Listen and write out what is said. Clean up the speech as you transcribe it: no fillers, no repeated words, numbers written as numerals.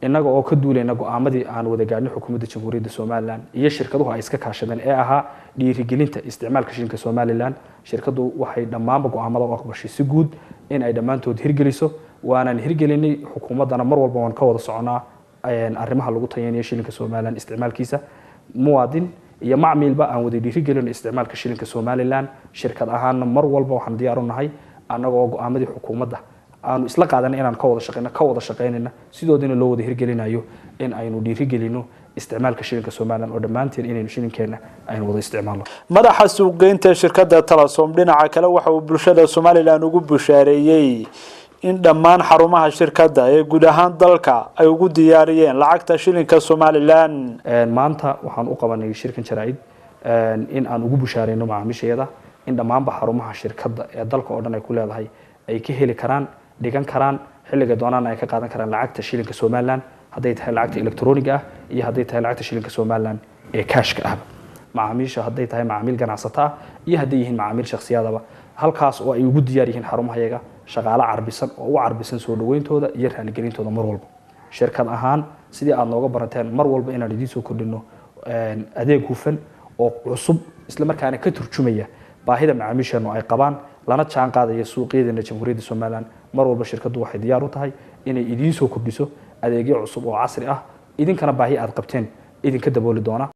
inaga oo ka duulayna go'aamadii aan wada gaadhnay xukuumadda Jamhuuriyadda Soomaaliland iyo shirkaduhu ay iska kaashadeen ee ahaa dhiirigelinta isticmaalka shilinka Soomaaliland shirkadu waxay dhammaanba go'aamada u aqbashay si guud in ay dhammaantood hirgeliso waana hirgelinay xukuumadana mar walba waan ka wada soconaa arrimaha lagu tayanayo shilinka Soomaaliland isticmaalkiisa muwaadin iyo macmiilba aan wada dhiirigelin isticmaalka shilinka Soomaaliland shirkad ahaan mar walba waxaan diyaar u nahay anaga oo go'aamadii xukuumadda aanu isla qaadanay inaan ka wada shaqeynayna sidoodina loo wada hirgelinayo in aynu dhiirigelino isticmaalka shilinka Soomaaliland oo dhamaanteen inaynu shilinkeena aynu wada isticmaalno madaxa suuqgeynta shirkadda Telesom dhinaca kale waxa uu bulshada Soomaaliland ugu bushaareeyay in dhammaan xarumaha shirkadda ee guud ahaan dalka ay ugu diyaariyeen lacagta shilinka Soomaaliland maanta waxaan u qabanay shirkan jaraa'id in aan ugu bushaareyno macaamiisheeda in dhammaanba xarumaha shirkadda ee dalka oo dhan ay ku leedahay ay ka heli karaan dhigan karaan xilliga doonaan ay ka qaadan karaan lacagta shilinka Soomaaliland haday tahay lacagta elektarooniga ah iyo haday tahay lacagta shilinka Soomaaliland ee cash-ka ah macaamiisha haday tahay macaamiil ganacsato iyo haday yihiin macaamiil shakhsiyadaba halkaas oo ay ugu diyaar yihiin xarumahayaga shaqaale carbisan oo u carbisan soo dhaweyntooda iyo raaligelintooda mar walba shirkad ahaan sidii aad nooga barateen mar walba inaan idin soo kordhino adeeg hufan oo cusub isla markaana ka turjumaya baahida macaamiishana ay qabaan lana jaan qaadaya suuqyada Jamhuuriyadda Soomaaliland mar walba shirkadu waxay diyaar u tahay inay idin soo kordhiso adeegyo cusub oo casri ah idinkana baahi aad qabteen idinka dabooli doona